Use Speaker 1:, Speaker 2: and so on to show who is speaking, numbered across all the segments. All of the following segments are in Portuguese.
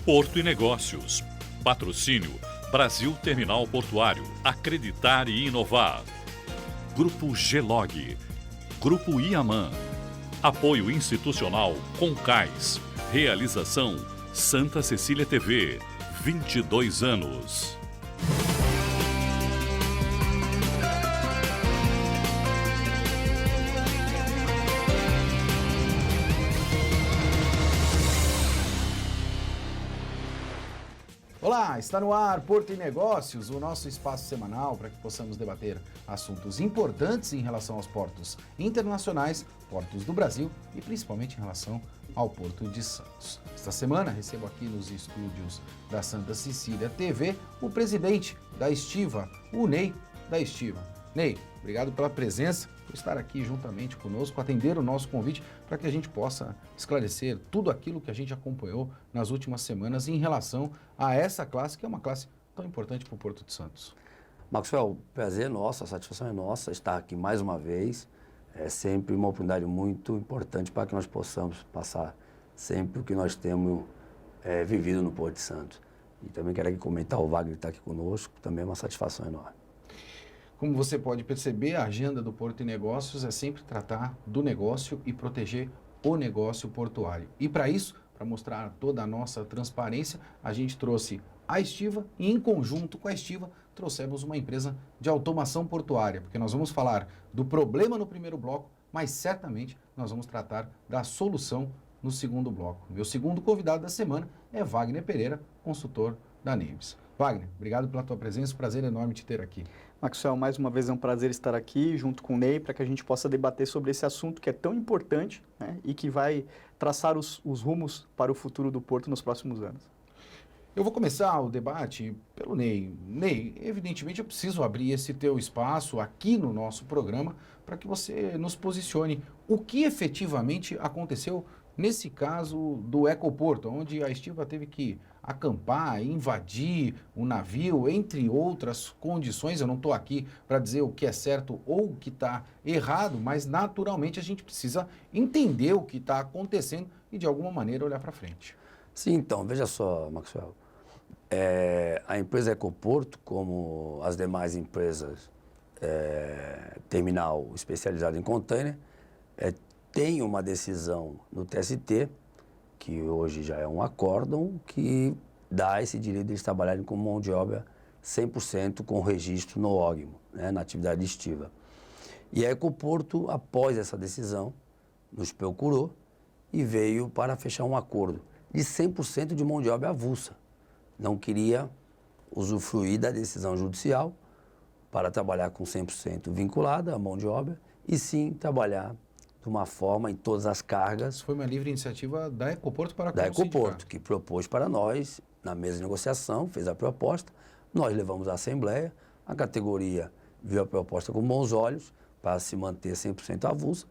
Speaker 1: Porto e Negócios. Patrocínio Brasil Terminal Portuário. Acreditar e inovar. Grupo Gelog. Grupo Iaman. Apoio institucional Concais. Realização Santa Cecília TV. 22 anos.
Speaker 2: Olá, está no ar Porto e Negócios, o nosso espaço semanal para que possamos debater assuntos importantes em relação aos portos internacionais, portos do Brasil e principalmente em relação ao Porto de Santos. Esta semana recebo aqui nos estúdios da Santa Cecília TV o presidente da Estiva, o Ney da Estiva. Ney, obrigado pela presença, por estar aqui juntamente conosco, atender o nosso convite para que a gente possa esclarecer tudo aquilo que a gente acompanhou nas últimas semanas em relação a essa classe, que é uma classe tão importante para o Porto de Santos.
Speaker 3: Maxwell, prazer nosso, a satisfação é nossa estar aqui mais uma vez. É sempre uma oportunidade muito importante para que nós possamos passar sempre o que nós temos vivido no Porto de Santos. E também quero aqui comentar, o Wagner está aqui conosco, também é uma satisfação enorme.
Speaker 2: Como você pode perceber, a agenda do Porto e Negócios é sempre tratar do negócio e proteger o negócio portuário. E para isso, para mostrar toda a nossa transparência, a gente trouxe a Estiva e, em conjunto com a Estiva, trouxemos uma empresa de automação portuária, porque nós vamos falar do problema no primeiro bloco, mas certamente nós vamos tratar da solução no segundo bloco. Meu segundo convidado da semana é Wagner Pereira, consultor da Nemes. Wagner, obrigado pela tua presença, prazer enorme te ter aqui.
Speaker 4: Maxwell, mais uma vez é um prazer estar aqui junto com o Ney para que a gente possa debater sobre esse assunto que é tão importante, né, e que vai traçar os rumos para o futuro do Porto nos próximos anos.
Speaker 2: Eu vou começar o debate pelo Ney. Ney, evidentemente eu preciso abrir esse teu espaço aqui no nosso programa para que você nos posicione o que efetivamente aconteceu nesse caso do Ecoporto, onde a Estiva teve que acampar, invadir o navio, entre outras condições. Eu não estou aqui para dizer o que é certo ou o que está errado, mas naturalmente a gente precisa entender o que está acontecendo e de alguma maneira olhar para frente.
Speaker 3: Sim, então, veja só, Maxwell. A empresa Ecoporto, como as demais empresas terminal especializado em container, tem uma decisão no TST, que hoje já é um acórdão, que dá esse direito de eles trabalharem com mão de obra 100% com registro no OGMO, né, na atividade estiva. E a Ecoporto, após essa decisão, nos procurou e veio para fechar um acordo de 100% de mão de obra avulsa. Não queria usufruir da decisão judicial para trabalhar com 100% vinculada à mão de obra e sim trabalhar de uma forma em todas as cargas.
Speaker 2: Foi uma livre iniciativa da Ecoporto para
Speaker 3: da Ecoporto, que propôs para nós, na mesa de negociação, fez a proposta, nós levamos à Assembleia, a categoria viu a proposta com bons olhos para se manter 100% avulsa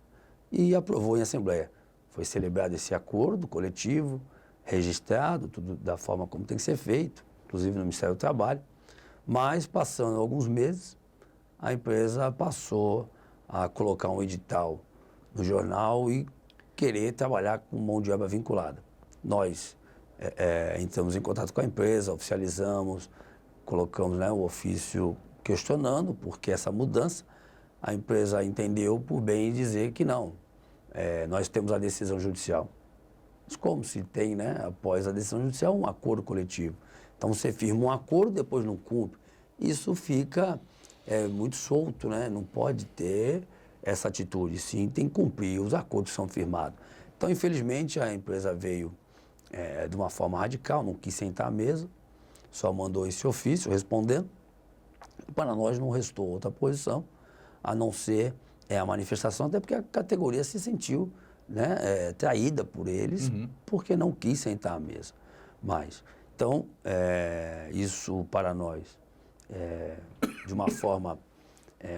Speaker 3: e aprovou em Assembleia. Foi celebrado esse acordo coletivo, registrado, tudo da forma como tem que ser feito, inclusive no Ministério do Trabalho, mas passando alguns meses, a empresa passou a colocar um edital no jornal e querer trabalhar com mão de obra vinculada. Nós entramos em contato com a empresa, oficializamos, colocamos, né, o ofício questionando por que essa mudança. A empresa entendeu por bem dizer que não, nós temos a decisão judicial. Mas como se tem, né, após a decisão judicial, um acordo coletivo? Então você firma um acordo, depois não cumpre. Isso fica muito solto, né? Não pode ter essa atitude, sim, tem que cumprir, os acordos são firmados. Então, infelizmente, a empresa veio de uma forma radical, não quis sentar à mesa, só mandou esse ofício respondendo. E para nós não restou outra posição, a não ser a manifestação, até porque a categoria se sentiu, né, traída por eles, porque não quis sentar à mesa. Mas, então, isso para nós, de uma forma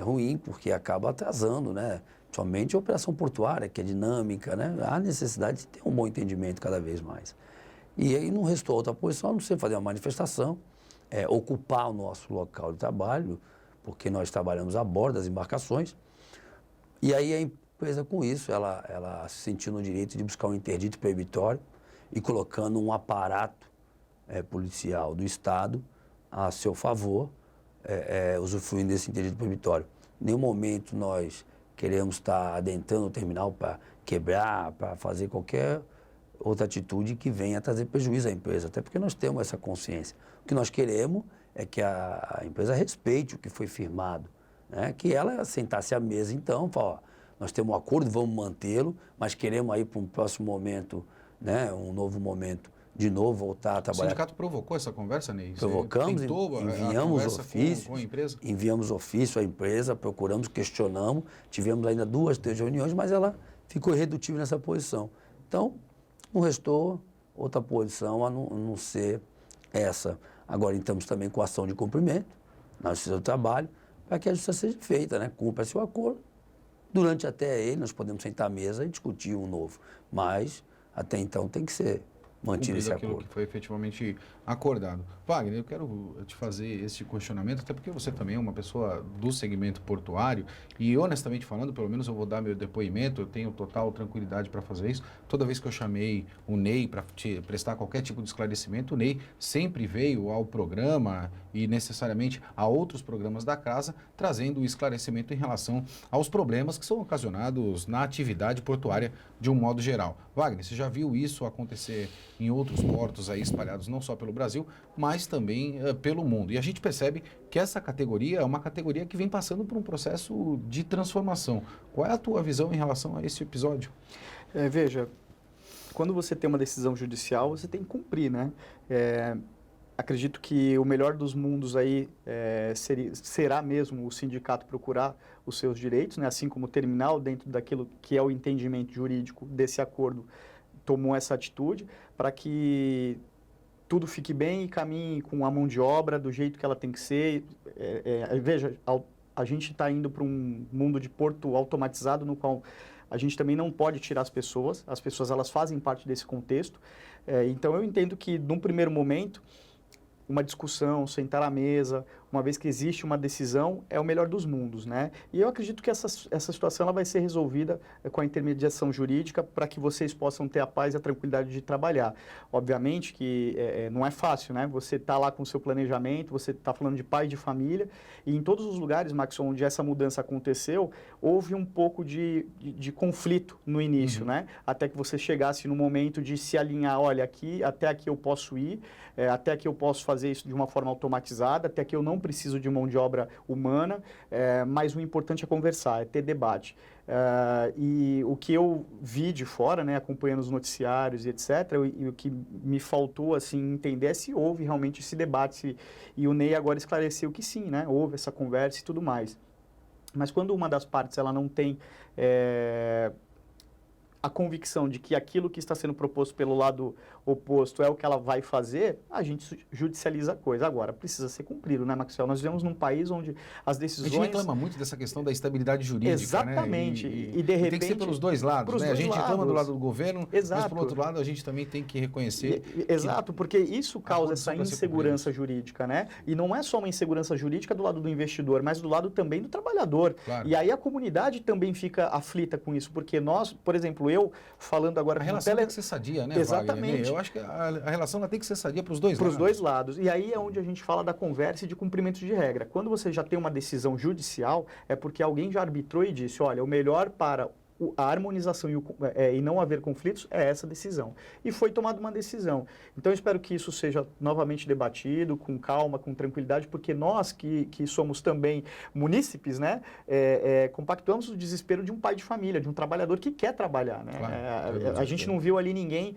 Speaker 3: ruim, porque acaba atrasando, né? Somente a operação portuária, que é dinâmica, né? Há necessidade de ter um bom entendimento cada vez mais. E aí não restou outra posição, a não ser fazer uma manifestação, ocupar o nosso local de trabalho, porque nós trabalhamos a bordo das embarcações. E aí a empresa, com isso, ela se sentiu no direito de buscar um interdito proibitório e colocando um aparato policial do Estado a seu favor, usufruindo desse interesse proibitório. Em nenhum momento nós queremos estar adentrando o terminal para quebrar, para fazer qualquer outra atitude que venha a trazer prejuízo à empresa, até porque nós temos essa consciência. O que nós queremos é que a empresa respeite o que foi firmado, né? Que ela sentasse à mesa, então, fala, ó, nós temos um acordo, vamos mantê-lo, mas queremos aí para um próximo momento, né, um novo momento, de novo voltar a trabalhar.
Speaker 2: O sindicato provocou essa conversa, Ney?
Speaker 3: Provocamos, enviamos ofício,
Speaker 2: com a empresa?
Speaker 3: Enviamos ofício à empresa, procuramos, questionamos, tivemos ainda 2, 3 reuniões, mas ela ficou irredutível nessa posição. Então, não restou outra posição a não ser essa. Agora, estamos também com ação de cumprimento, na Justiça do Trabalho, para que a justiça seja feita, né? Cumpra-se o acordo. Durante até ele, nós podemos sentar à mesa e discutir um novo. Mas, até então, tem que ser mantido esse
Speaker 2: aquilo
Speaker 3: acordo.
Speaker 2: Que foi efetivamente acordado. Wagner, eu quero te fazer esse questionamento, até porque você também é uma pessoa do segmento portuário e, honestamente falando, pelo menos eu vou dar meu depoimento, eu tenho total tranquilidade para fazer isso. Toda vez que eu chamei o Ney para te prestar qualquer tipo de esclarecimento, o Ney sempre veio ao programa e necessariamente a outros programas da casa, trazendo o esclarecimento em relação aos problemas que são ocasionados na atividade portuária de um modo geral. Wagner, você já viu isso acontecer em outros portos aí espalhados não só pelo Brasil, mas também pelo mundo. E a gente percebe que essa categoria é uma categoria que vem passando por um processo de transformação. Qual é a tua visão em relação a esse episódio?
Speaker 4: Veja, quando você tem uma decisão judicial, você tem que cumprir, né? Acredito que o melhor dos mundos aí será mesmo o sindicato procurar os seus direitos, né? Assim como o terminal, dentro daquilo que é o entendimento jurídico desse acordo, tomou essa atitude para que tudo fique bem e caminhe com a mão de obra do jeito que ela tem que ser. Veja, a gente está indo para um mundo de porto automatizado no qual a gente também não pode tirar as pessoas elas fazem parte desse contexto. Então eu entendo que num primeiro momento, uma discussão, sentar à mesa, uma vez que existe uma decisão, é o melhor dos mundos, né? E eu acredito que essa situação ela vai ser resolvida com a intermediação jurídica para que vocês possam ter a paz e a tranquilidade de trabalhar. Obviamente que não é fácil, né? Você está lá com o seu planejamento, você está falando de pai de família, e em todos os lugares, Max, onde essa mudança aconteceu, houve um pouco de conflito no início, né? Até que você chegasse no momento de se alinhar, olha, até aqui eu posso ir, até aqui eu posso fazer isso de uma forma automatizada, até aqui eu não preciso de mão de obra humana, mas o importante é conversar, é ter debate. E o que eu vi de fora, né, acompanhando os noticiários e etc., e o que me faltou assim, entender é se houve realmente esse debate. E o Ney agora esclareceu que sim, né, houve essa conversa e tudo mais. Mas quando uma das partes ela não tem a convicção de que aquilo que está sendo proposto pelo lado oposto é o que ela vai fazer, a gente judicializa a coisa. Agora, precisa ser cumprido, né, Maxwell? Nós vivemos num país onde as decisões...
Speaker 2: A gente reclama muito dessa questão da estabilidade jurídica,
Speaker 4: exatamente,
Speaker 2: né?
Speaker 4: E de repente...
Speaker 2: tem que ser pelos dois lados, né? A gente reclama do lado do governo,
Speaker 4: exato,
Speaker 2: mas, por outro lado, a gente também tem que reconhecer...
Speaker 4: Exato, porque isso causa essa insegurança jurídica, né? E não é só uma insegurança jurídica do lado do investidor, mas do lado também do trabalhador.
Speaker 2: Claro.
Speaker 4: E aí a comunidade também fica aflita com isso, porque nós, por exemplo, eu falando agora...
Speaker 2: A relação tem que ser sadia, né,
Speaker 4: exatamente.
Speaker 2: Wagner? Eu acho que a relação ela tem que ser sadia para os dois lados.
Speaker 4: Para os dois lados. E aí é onde a gente fala da conversa e de cumprimento de regra. Quando você já tem uma decisão judicial, é porque alguém já arbitrou e disse, olha, o melhor para a harmonização e não haver conflitos é essa decisão. E foi tomada uma decisão. Então, eu espero que isso seja novamente debatido, com calma, com tranquilidade, porque nós que somos também munícipes, né, compactuamos o desespero de um pai de família, de um trabalhador que quer trabalhar. Né? Claro, a gente não viu ali ninguém,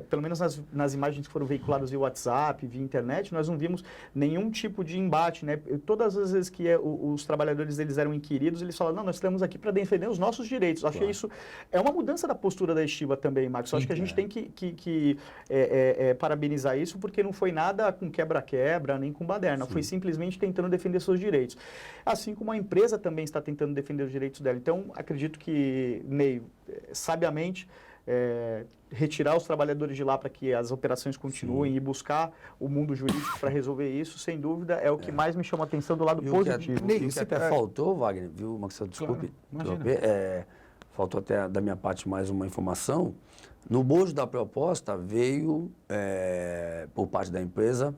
Speaker 4: pelo menos nas imagens que foram veiculadas via WhatsApp, via internet, nós não vimos nenhum tipo de embate. Né? Todas as vezes que os trabalhadores eles eram inquiridos, eles falaram, não, nós estamos aqui para defender os nossos direitos. Acho que isso é uma mudança da postura da estiva também, Marcos. Acho que a gente tem que parabenizar isso, porque não foi nada com quebra-quebra, nem com baderna. Sim. Foi simplesmente tentando defender seus direitos. Assim como a empresa também está tentando defender os direitos dela. Então, acredito que, Ney, sabiamente, retirar os trabalhadores de lá para que as operações continuem. Sim. E buscar o mundo jurídico para resolver isso, sem dúvida, é o que mais me chama a atenção do lado positivo.
Speaker 3: O que até faltou, Wagner, viu, Marcelo? Desculpe.
Speaker 2: Claro,
Speaker 3: faltou até da minha parte mais uma informação. No bojo da proposta veio, por parte da empresa,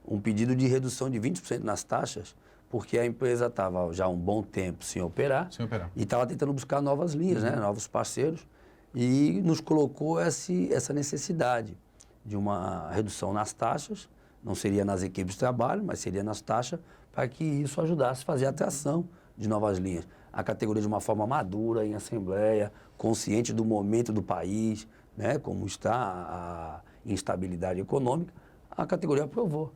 Speaker 3: um pedido de redução de 20% nas taxas, porque a empresa estava já há um bom tempo sem operar. E estava tentando buscar novas linhas, né, novos parceiros, e nos colocou essa necessidade de uma redução nas taxas, não seria nas equipes de trabalho, mas seria nas taxas, para que isso ajudasse a fazer a atração de novas linhas. A categoria de uma forma madura, em assembleia, consciente do momento do país, né, como está a instabilidade econômica, a categoria aprovou.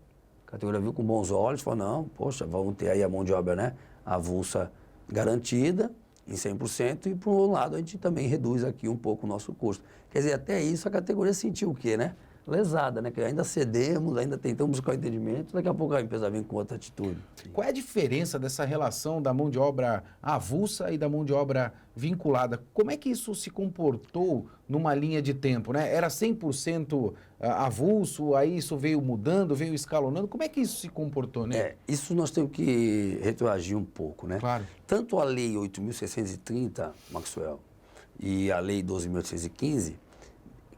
Speaker 3: A categoria viu com bons olhos, falou, não, poxa, vamos ter aí a mão de obra, né, avulsa garantida em 100%, e por um lado a gente também reduz aqui um pouco o nosso custo. Quer dizer, até isso a categoria sentiu o quê, né? Lesada, né? Que ainda cedemos, ainda tentamos buscar o entendimento, daqui a pouco a empresa vem com outra atitude.
Speaker 2: Qual é a diferença dessa relação da mão de obra avulsa e da mão de obra vinculada? Como é que isso se comportou numa linha de tempo, né? Era 100% avulso, aí isso veio mudando, veio escalonando. Como é que isso se comportou, né?
Speaker 3: Isso nós temos que retroagir um pouco, né?
Speaker 2: Claro.
Speaker 3: Tanto a Lei 8.630, Maxwell, e a Lei 12.815,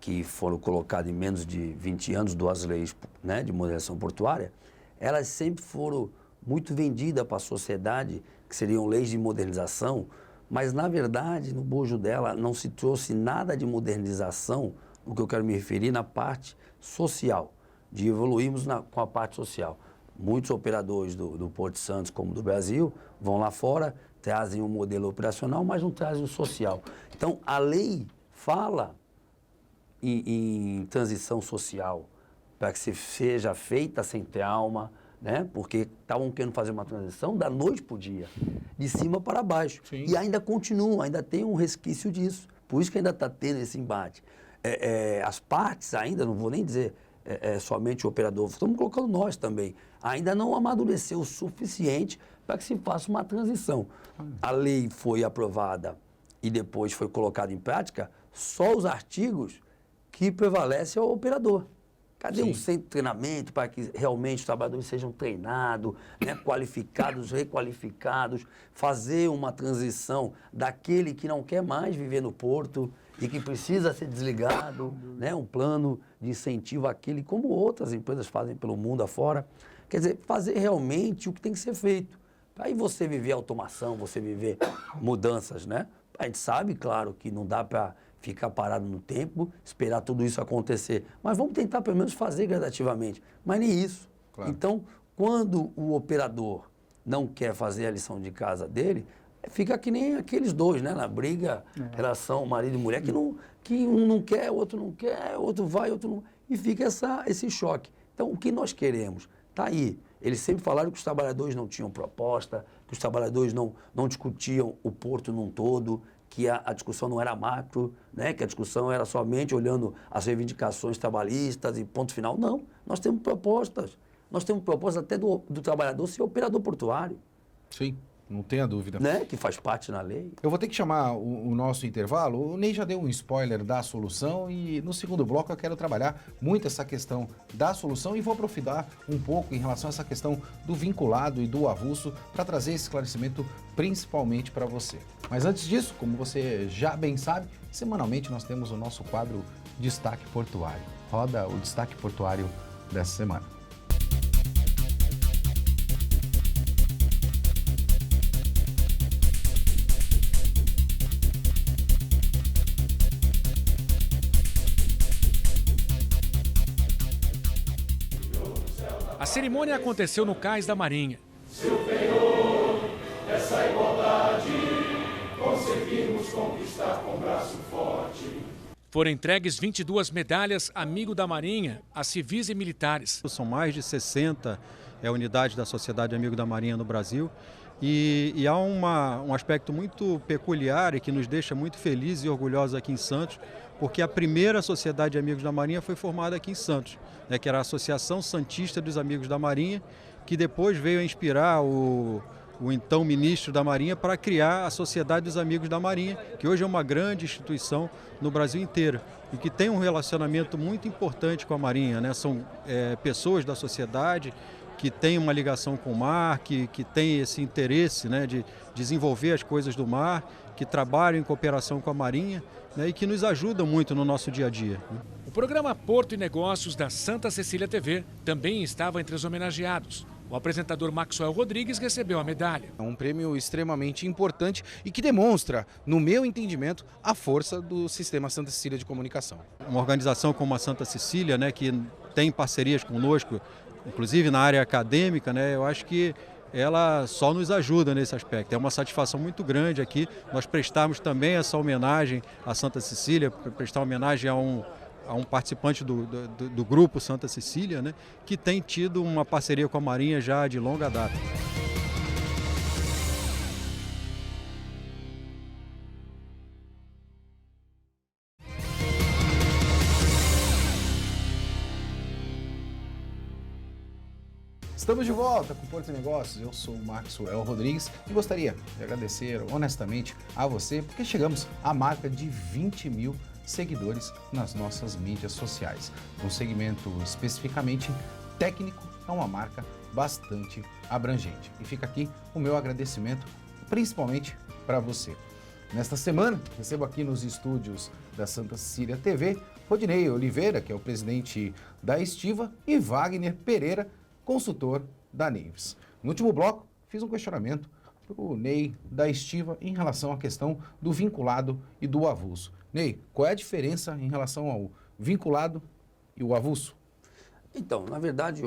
Speaker 3: que foram colocadas em menos de 20 anos, 2 leis, né, de modernização portuária, elas sempre foram muito vendidas para a sociedade, que seriam leis de modernização, mas, na verdade, no bojo dela não se trouxe nada de modernização, o que eu quero me referir na parte social, de evoluirmos com a parte social. Muitos operadores do Porto de Santos, como do Brasil, vão lá fora, trazem um modelo operacional, mas não trazem o social. Então, a lei fala em transição social, para que seja feita sem trauma, né? Porque estavam querendo fazer uma transição da noite para o dia, de cima para baixo.
Speaker 2: Sim.
Speaker 3: E ainda continuam, ainda tem um resquício disso. Por isso que ainda está tendo esse embate. As partes ainda, não vou nem dizer somente o operador, estamos colocando nós também, ainda não amadureceu o suficiente para que se faça uma transição. A lei foi aprovada e depois foi colocada em prática, só os artigos que prevalece ao operador. Cadê um centro de treinamento para que realmente os trabalhadores sejam treinados, né, qualificados, requalificados, fazer uma transição daquele que não quer mais viver no porto e que precisa ser desligado, né, um plano de incentivo àquele, como outras empresas fazem pelo mundo afora. Quer dizer, fazer realmente o que tem que ser feito. Aí você viver automação, você viver mudanças, né? A gente sabe, claro, que não dá para ficar parado no tempo, esperar tudo isso acontecer. Mas vamos tentar pelo menos fazer gradativamente. Mas nem isso. Claro. Então, quando o operador não quer fazer a lição de casa dele, fica que nem aqueles dois, né? Na briga, relação marido e mulher, que um não quer, o outro não quer, o outro vai, o outro não... E fica esse choque. Então, o que nós queremos? Está aí. Eles sempre falaram que os trabalhadores não tinham proposta, que os trabalhadores não discutiam o porto num todo, que a discussão não era macro, né? Que a discussão era somente olhando as reivindicações trabalhistas e ponto final. Não, nós temos propostas. Nós temos propostas até do trabalhador ser operador portuário.
Speaker 2: Sim, não tenha dúvida.
Speaker 3: Né? Que faz parte na lei.
Speaker 2: Eu vou ter que chamar o nosso intervalo. O Ney já deu um spoiler da solução e no segundo bloco eu quero trabalhar muito essa questão da solução e vou aprofundar um pouco em relação a essa questão do vinculado e do avulso para trazer esse esclarecimento principalmente para você. Mas antes disso, como você já bem sabe, semanalmente nós temos o nosso quadro Destaque Portuário. Roda o Destaque Portuário dessa semana.
Speaker 5: A cerimônia aconteceu no Cais da Marinha.
Speaker 6: Seu penhor, essa igualdade, conseguimos conquistar com braço forte.
Speaker 5: Foram entregues 22 medalhas Amigo da Marinha a civis e militares.
Speaker 7: São mais de 60 unidades da Sociedade Amigo da Marinha no Brasil. E há um aspecto muito peculiar e que nos deixa muito felizes e orgulhosos aqui em Santos, porque a primeira Sociedade de Amigos da Marinha foi formada aqui em Santos, né, que era a Associação Santista dos Amigos da Marinha, que depois veio a inspirar o então ministro da Marinha para criar a Sociedade dos Amigos da Marinha, que hoje é uma grande instituição no Brasil inteiro e que tem um relacionamento muito importante com a Marinha, né? São pessoas da sociedade que tem uma ligação com o mar, que tem esse interesse, né, de desenvolver as coisas do mar, que trabalham em cooperação com a Marinha, né, e que nos ajudam muito no nosso dia a dia.
Speaker 5: O programa Porto e Negócios da Santa Cecília TV também estava entre os homenageados. O apresentador Maxwell Rodrigues recebeu a medalha.
Speaker 2: É um prêmio extremamente importante e que demonstra, no meu entendimento, a força do sistema Santa Cecília de comunicação.
Speaker 7: Uma organização como a Santa Cecília, né, que tem parcerias conosco, inclusive na área acadêmica, né, eu acho que ela só nos ajuda nesse aspecto. É uma satisfação muito grande aqui nós prestarmos também essa homenagem à Santa Cecília, prestar homenagem a um participante do grupo Santa Cecília, né, que tem tido uma parceria com a Marinha já de longa data.
Speaker 2: Estamos de volta com Porto e Negócios. Eu sou o Maxwell Rodrigues e gostaria de agradecer honestamente a você porque chegamos à marca de 20 mil seguidores nas nossas mídias sociais. Um segmento especificamente técnico, é uma marca bastante abrangente. E fica aqui o meu agradecimento, principalmente para você. Nesta semana, recebo aqui nos estúdios da Santa Cecília TV, Rodinei Oliveira, que é o presidente da Estiva, e Wagner Pereira, consultor da Neives. No último bloco, fiz um questionamento para o Ney da Estiva em relação à questão do vinculado e do avulso. Ney, qual é a diferença em relação ao vinculado e o avulso?
Speaker 3: Então, na verdade,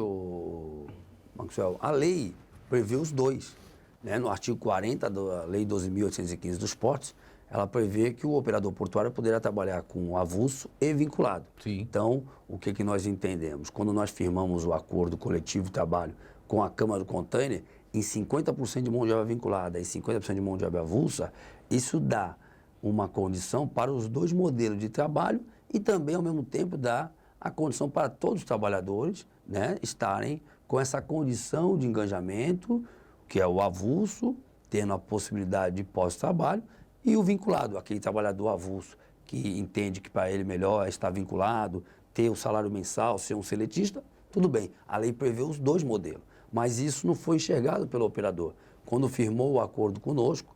Speaker 3: Maxwell, a lei prevê os dois. Né? No artigo 40 da Lei 12.815 dos portos, ela prevê que o operador portuário poderá trabalhar com avulso e vinculado.
Speaker 2: Sim.
Speaker 3: Então, o que nós entendemos? Quando nós firmamos o acordo coletivo de trabalho com a Câmara do Container, em 50% de mão de obra vinculada e 50% de mão de obra avulsa, isso dá uma condição para os dois modelos de trabalho e também, ao mesmo tempo, dá a condição para todos os trabalhadores, né, estarem com essa condição de engajamento, que é o avulso, tendo a possibilidade de pós-trabalho, e o vinculado, aquele trabalhador avulso, que entende que para ele melhor é estar vinculado, ter o salário mensal, ser um seletista, tudo bem. A lei prevê os dois modelos, mas isso não foi enxergado pelo operador. Quando firmou o acordo conosco,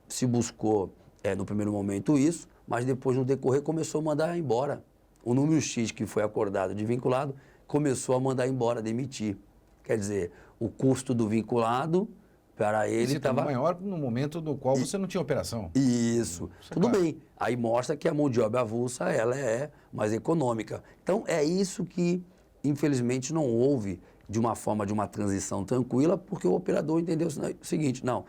Speaker 3: se buscou, no primeiro momento isso, mas depois, no decorrer, começou a mandar embora. O número X que foi acordado de vinculado começou a mandar embora, demitir. Quer dizer, o custo do vinculado para ele estava
Speaker 2: maior no momento do qual você não tinha operação.
Speaker 3: Isso, tudo
Speaker 2: claro.
Speaker 3: bem. Aí mostra que a mão de obra avulsa ela é mais econômica. Então é isso que, infelizmente, não houve de uma forma de uma transição tranquila, porque o operador entendeu o seguinte, não,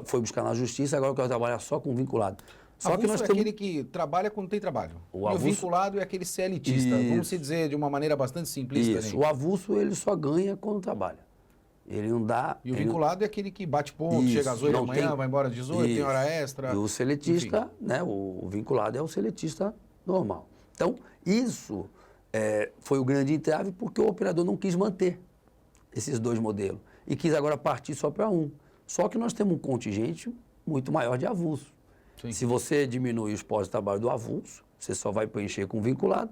Speaker 3: foi buscar na justiça, agora eu quero trabalhar só com vinculado. Só
Speaker 2: avulso
Speaker 3: que nós
Speaker 2: é
Speaker 3: temos...
Speaker 2: aquele que trabalha quando tem trabalho.
Speaker 3: O
Speaker 2: E
Speaker 3: avulso...
Speaker 2: o vinculado é aquele CLTista. Vamos se dizer de uma maneira bastante simplista.
Speaker 3: Isso,
Speaker 2: Né?
Speaker 3: o avulso ele só ganha quando trabalha. Ele não dá...
Speaker 2: E o vinculado é aquele que bate ponto,
Speaker 3: Isso,
Speaker 2: chega às 8 da
Speaker 3: não
Speaker 2: manhã,
Speaker 3: tem-
Speaker 2: vai embora às 18, tem
Speaker 3: Isso.
Speaker 2: hora extra.
Speaker 3: E o seletista,
Speaker 2: enfim.
Speaker 3: né, o vinculado é o seletista normal. Então, isso foi o grande entrave porque o operador não quis manter esses dois modelos e quis agora partir só para um. Só que nós temos um contingente muito maior de avulso.
Speaker 2: Sim.
Speaker 3: Se você diminuir os postos de trabalho do avulso, você só vai preencher com vinculado,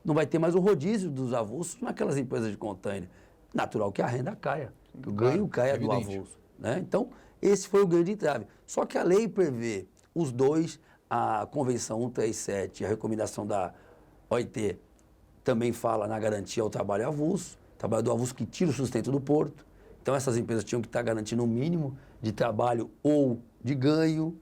Speaker 3: não vai ter mais o rodízio dos avulsos naquelas empresas de container. Natural que a renda caia, que o ganho caia do
Speaker 2: evidente.
Speaker 3: avulso. Né? Então, esse foi o grande entrave. Só que a lei prevê os dois, a Convenção 137 e a recomendação da OIT também fala na garantia ao trabalho avulso, trabalhador avulso que tira o sustento do porto. Então, essas empresas tinham que estar garantindo um mínimo de trabalho ou de ganho.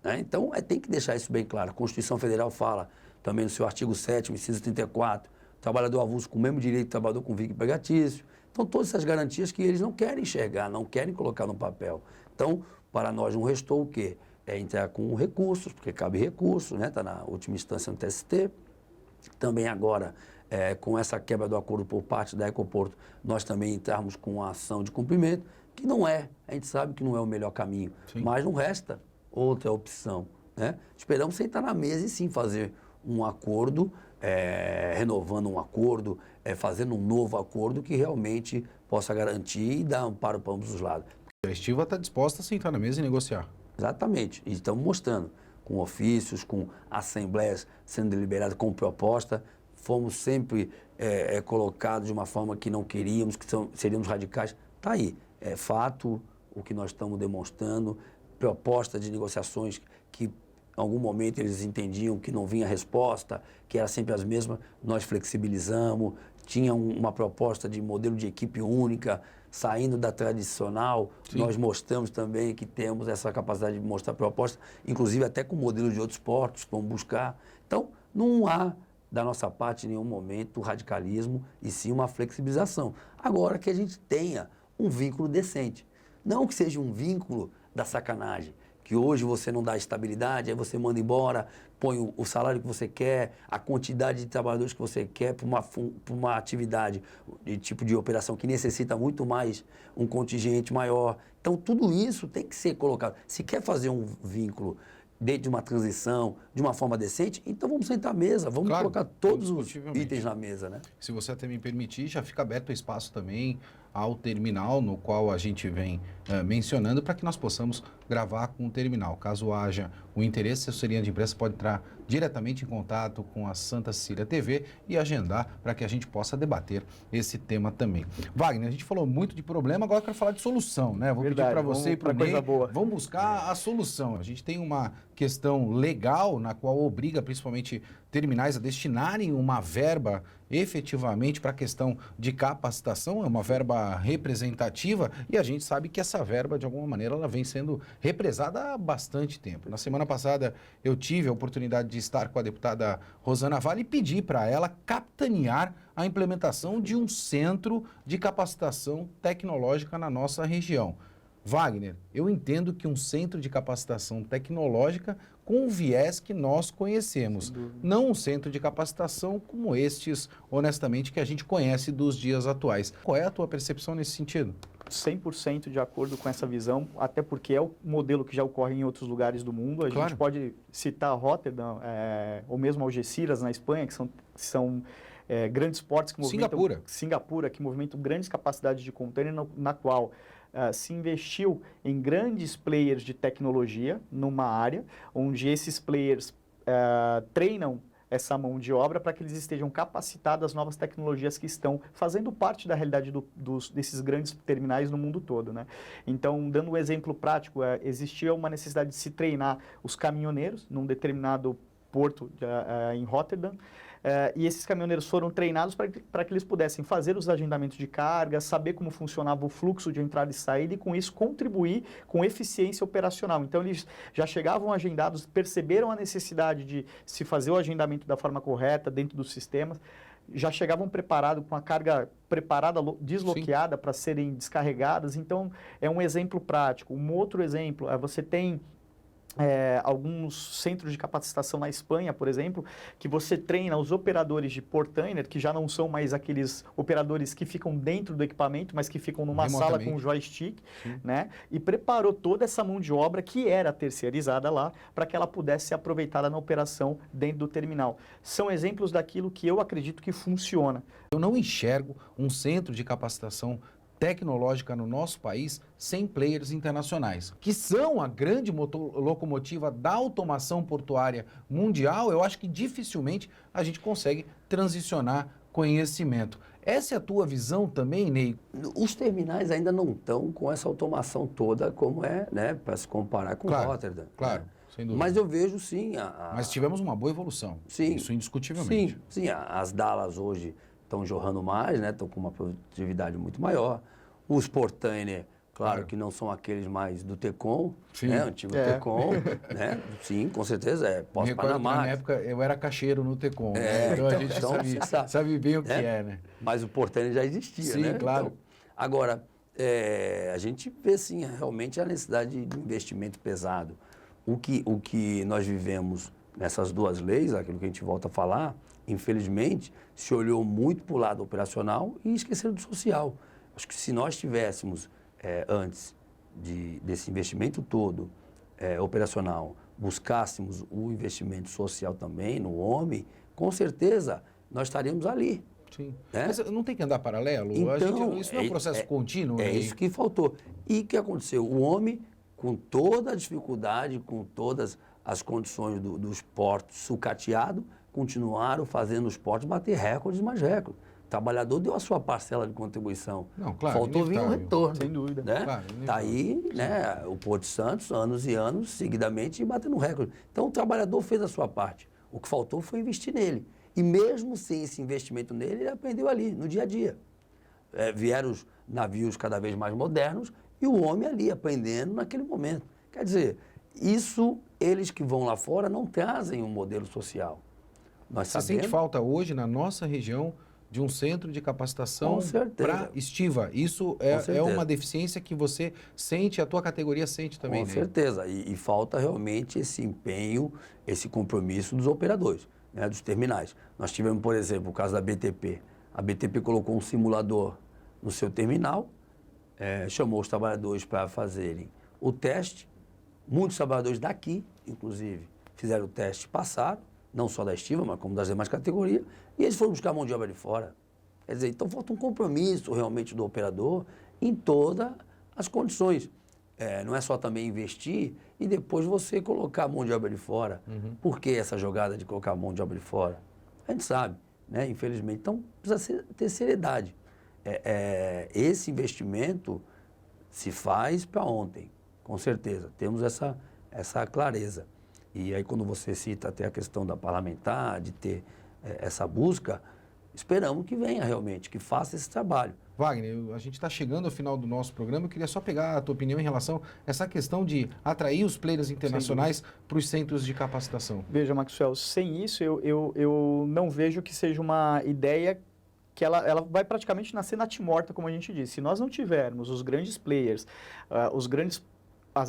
Speaker 3: Né? Então, tem que deixar isso bem claro. A Constituição Federal fala também no seu artigo 7º, inciso 34, trabalhador avulso com o mesmo direito de trabalhador com vínculo empregatício. Então, todas essas garantias que eles não querem enxergar, não querem colocar no papel. Então, para nós não restou o quê? É entrar com recursos, porque cabe recurso, né? Está na última instância no TST. Também agora, com essa quebra do acordo por parte da Ecoporto, nós também entrarmos com a ação de cumprimento, que não é, a gente sabe que não é o melhor caminho,
Speaker 2: Sim.
Speaker 3: mas não resta outra opção. Né? Esperamos sentar na mesa e sim fazer um acordo, renovando um acordo, fazendo um novo acordo que realmente possa garantir e dar amparo para ambos os lados.
Speaker 2: A Estiva está disposta a sentar na mesa e negociar.
Speaker 3: Exatamente, e estamos mostrando, com ofícios, com assembleias sendo deliberadas, com proposta, fomos sempre colocado de uma forma que não queríamos, seríamos radicais. Está aí, é fato o que nós estamos demonstrando, proposta de negociações que em algum momento eles entendiam que não vinha resposta, que era sempre as mesmas, nós flexibilizamos, tinha uma proposta de modelo de equipe única, saindo da tradicional, sim, nós mostramos também que temos essa capacidade de mostrar proposta, inclusive até com modelo de outros esportes, vamos buscar. Então, não há, da nossa parte, em nenhum momento, radicalismo, e sim uma flexibilização. Agora que a gente tenha um vínculo decente. Não que seja um vínculo da sacanagem, que hoje você não dá estabilidade, aí você manda embora, põe o salário que você quer, a quantidade de trabalhadores que você quer para uma atividade de tipo de operação que necessita muito mais um contingente maior. Então, tudo isso tem que ser colocado. Se quer fazer um vínculo dentro de uma transição, de uma forma decente, então vamos sentar à mesa, vamos colocar todos os itens na mesa, né?
Speaker 2: Se você até me permitir, já fica aberto o espaço também ao terminal, no qual a gente vem mencionando, para que nós possamos gravar com o terminal. Caso haja o interesse, a assessoria de imprensa pode entrar diretamente em contato com a Santa Cecília TV e agendar para que a gente possa debater esse tema também. Wagner, a gente falou muito de problema, agora eu quero falar de solução, né? Vou pedir para você e para o Ney, vamos buscar a solução. A gente tem uma questão legal na qual obriga principalmente terminais a destinarem uma verba efetivamente para a questão de capacitação, é uma verba representativa e a gente sabe que essa verba, de alguma maneira, ela vem sendo represada há bastante tempo. Na semana passada, eu tive a oportunidade de estar com a deputada Rosana Vale e pedi para ela capitanear a implementação de um centro de capacitação tecnológica na nossa região. Wagner, eu entendo que um centro de capacitação tecnológica com o viés que nós conhecemos, não um centro de capacitação como estes, honestamente, que a gente conhece dos dias atuais. Qual é a tua percepção nesse sentido?
Speaker 4: 100% de acordo com essa visão, até porque é o modelo que já ocorre em outros lugares do mundo. A gente pode citar Rotterdam, ou mesmo Algeciras, na Espanha, que são grandes portos que movimentam... Singapura, que movimentam grandes capacidades de container, na qual... se investiu em grandes players de tecnologia numa área onde esses players treinam essa mão de obra para que eles estejam capacitados às novas tecnologias que estão fazendo parte da realidade desses grandes terminais no mundo todo, né? Então, dando um exemplo prático, existia uma necessidade de se treinar os caminhoneiros num determinado porto em Rotterdam. E esses caminhoneiros foram treinados para que eles pudessem fazer os agendamentos de carga, saber como funcionava o fluxo de entrada e saída e, com isso, contribuir com eficiência operacional. Então, eles já chegavam agendados, perceberam a necessidade de se fazer o agendamento da forma correta dentro dos sistemas, já chegavam preparados, com a carga preparada, desbloqueada para serem descarregadas. Então, é um exemplo prático. Um outro exemplo, você tem... alguns centros de capacitação na Espanha, por exemplo, que você treina os operadores de portainer, que já não são mais aqueles operadores que ficam dentro do equipamento, mas que ficam numa sala com um joystick, né? E preparou toda essa mão de obra que era terceirizada lá, para que ela pudesse ser aproveitada na operação dentro do terminal. São exemplos daquilo que eu acredito que funciona.
Speaker 2: Eu não enxergo um centro de capacitação tecnológica no nosso país sem players internacionais, que são a grande locomotiva da automação portuária mundial. Eu acho que dificilmente a gente consegue transicionar conhecimento. Essa é a tua visão também, Ney?
Speaker 3: Os terminais ainda não estão com essa automação toda como é, né, para se comparar com Rotterdam.
Speaker 2: Claro.
Speaker 3: Né?
Speaker 2: Sem dúvida.
Speaker 3: Mas eu vejo sim...
Speaker 2: Mas tivemos uma boa evolução,
Speaker 3: sim,
Speaker 2: isso indiscutivelmente.
Speaker 3: Sim, as Dallas hoje estão jorrando mais, né? Estão com uma produtividade muito maior. Os portainer, claro que não são aqueles mais do Tecom, né? Antigo Tecom, né? Sim, com certeza, pós-Panamá.
Speaker 2: Na época eu era caixeiro no Tecom, né? Então a gente sabe bem o que é, né?
Speaker 3: Mas o portainer já existia, né?
Speaker 2: Sim, claro.
Speaker 3: Então, agora, a gente vê sim realmente a necessidade de investimento pesado. O que nós vivemos nessas duas leis, aquilo que a gente volta a falar, infelizmente, se olhou muito para o lado operacional e esqueceram do social. Acho que se nós tivéssemos, antes desse investimento todo operacional, buscássemos o investimento social também no homem, com certeza nós estaríamos ali.
Speaker 2: Sim.
Speaker 3: Né?
Speaker 2: Mas não tem que andar paralelo?
Speaker 3: Então,
Speaker 2: isso não é um processo contínuo?
Speaker 3: É isso que faltou. E o que aconteceu? O homem, com toda a dificuldade, com todas as condições dos portos sucateados, continuaram fazendo os portos bater recordes mais recordes. trabalhador deu a sua parcela de contribuição.
Speaker 2: Não, claro,
Speaker 3: faltou vir um
Speaker 2: inevitável.
Speaker 3: retorno.
Speaker 4: Sem dúvida.
Speaker 3: Né?
Speaker 2: Claro,
Speaker 3: Tá aí, né, o Porto de Santos, anos e anos, seguidamente, batendo recorde. Então, o trabalhador fez a sua parte. O que faltou foi investir nele. E mesmo sem esse investimento nele, ele aprendeu ali, no dia a dia. Vieram os navios cada vez mais modernos e o homem ali aprendendo naquele momento. Quer dizer, isso, eles que vão lá fora não trazem um modelo social. Nós
Speaker 2: Você
Speaker 3: sabemos...
Speaker 2: sente falta hoje, na nossa região, de um centro de capacitação para estiva. Isso é uma deficiência que você sente, a tua categoria sente também,
Speaker 3: Com
Speaker 2: né?
Speaker 3: certeza. E falta realmente esse empenho, esse compromisso dos operadores, né, dos terminais. Nós tivemos, por exemplo, o caso da BTP. A BTP colocou um simulador no seu terminal, chamou os trabalhadores para fazerem o teste. Muitos trabalhadores daqui, inclusive, fizeram o teste, passaram, não só da estiva, mas como das demais categorias, e eles foram buscar mão de obra de fora. Quer dizer, então falta um compromisso realmente do operador em todas as condições. Não é só também investir e depois você colocar a mão de obra de fora. Por que essa jogada de colocar a mão de obra de fora? A gente sabe, né? Infelizmente. Então, precisa ter seriedade. Esse investimento se faz para ontem, com certeza. Temos essa clareza. E aí, quando você cita até a questão da parlamentar, de ter essa busca, esperamos que venha realmente, que faça esse trabalho.
Speaker 2: Wagner, a gente está chegando ao final do nosso programa. Eu queria só pegar a tua opinião em relação a essa questão de atrair os players internacionais para os centros de capacitação.
Speaker 4: Veja, Maxwell, sem isso eu não vejo que seja uma ideia que ela vai praticamente nascer natimorta, como a gente disse. Se nós não tivermos os grandes players, as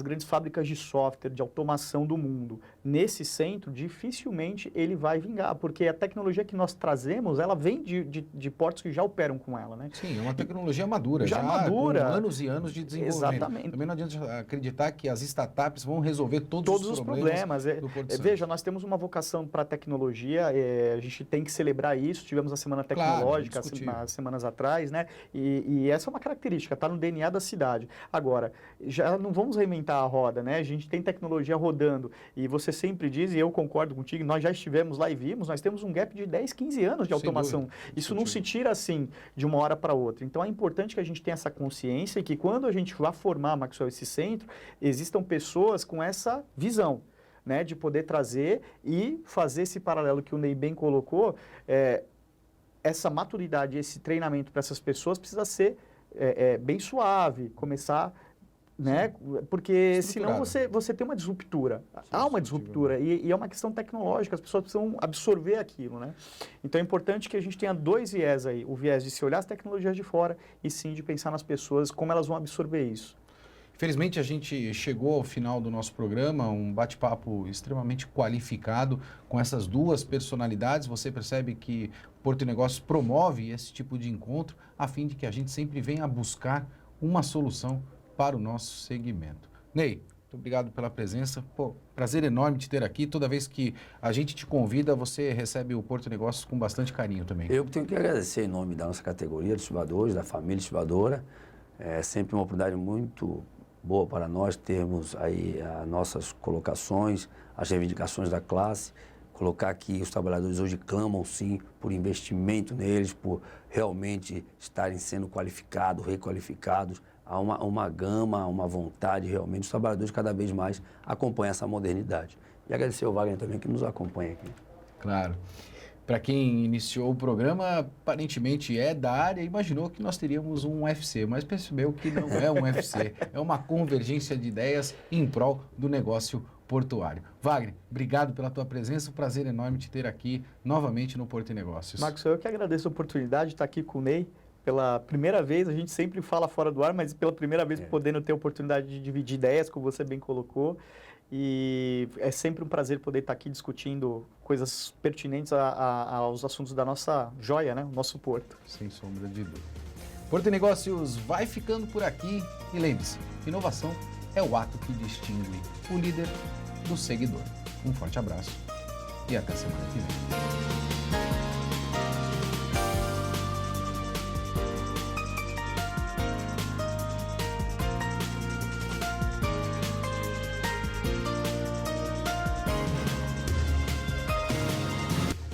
Speaker 4: grandes fábricas de software, de automação do mundo, nesse centro, dificilmente ele vai vingar, porque a tecnologia que nós trazemos, ela vem de portos que já operam com ela, né?
Speaker 2: Sim, é uma tecnologia madura, já
Speaker 4: madura,
Speaker 2: com anos e anos de desenvolvimento.
Speaker 4: Exatamente.
Speaker 2: Também não adianta acreditar que as startups vão resolver todos os problemas do Porto de Santos.
Speaker 4: Veja, nós temos uma vocação para a tecnologia, a gente tem que celebrar isso, tivemos a Semana Tecnológica nas semanas atrás, né? E essa é uma característica, está no DNA da cidade. Agora, já não vamos reinventar a roda, né? A gente tem tecnologia rodando e você sempre diz, e eu concordo contigo, nós já estivemos lá e vimos, nós temos um gap de 10, 15 anos de automação. Isso não se tira assim de uma hora para outra. Então é importante que a gente tenha essa consciência e que quando a gente vá formar, Maxwell, esse centro, existam pessoas com essa visão, né? De poder trazer e fazer esse paralelo que o Ney bem colocou, essa maturidade, esse treinamento para essas pessoas precisa ser bem suave, começar... Né? Porque senão você tem uma disruptura. Há uma disruptura e é uma questão tecnológica, as pessoas precisam absorver aquilo, né? Então é importante que a gente tenha dois viés aí, o viés de se olhar as tecnologias de fora e sim de pensar nas pessoas, como elas vão absorver isso.
Speaker 2: Infelizmente a gente chegou ao final do nosso programa, um bate-papo extremamente qualificado com essas duas personalidades. Você percebe que Porto e Negócios promove esse tipo de encontro a fim de que a gente sempre venha buscar uma solução para o nosso segmento. Ney, muito obrigado pela presença. Pô, prazer enorme te ter aqui. Toda vez que a gente te convida, você recebe o Porto Negócios com bastante carinho também.
Speaker 3: Eu tenho que agradecer em nome da nossa categoria de estibadores, da família estibadora. É sempre uma oportunidade muito boa para nós termos aí as nossas colocações, as reivindicações da classe. Colocar que os trabalhadores hoje clamam, sim, por investimento neles, por realmente estarem sendo qualificados, requalificados. Há uma gama, uma vontade realmente, os trabalhadores cada vez mais acompanham essa modernidade. E agradecer ao Wagner também que nos acompanha aqui.
Speaker 2: Claro. Para quem iniciou o programa, aparentemente é da área, imaginou que nós teríamos um UFC, mas percebeu que não é um UFC, é uma convergência de ideias em prol do negócio portuário. Wagner, obrigado pela tua presença, um prazer enorme te ter aqui novamente no Porto e Negócios.
Speaker 4: Marcos, eu que agradeço a oportunidade de estar aqui com o Ney. Pela primeira vez, a gente sempre fala fora do ar, mas pela primeira vez podendo ter a oportunidade de dividir ideias, como você bem colocou. E é sempre um prazer poder estar aqui discutindo coisas pertinentes aos assuntos da nossa joia, né? O nosso porto.
Speaker 2: Sem sombra de dúvida. Porto e Negócios vai ficando por aqui. E lembre-se, inovação é o ato que distingue o líder do seguidor. Um forte abraço e até semana que vem.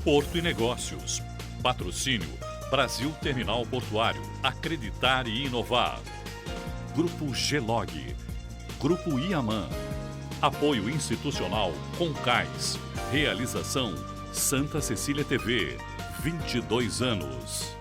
Speaker 1: Porto e Negócios. Patrocínio Brasil Terminal Portuário. Acreditar e inovar. Grupo Gelog. Grupo Iaman. Apoio institucional Concais. Realização Santa Cecília TV. 22 anos.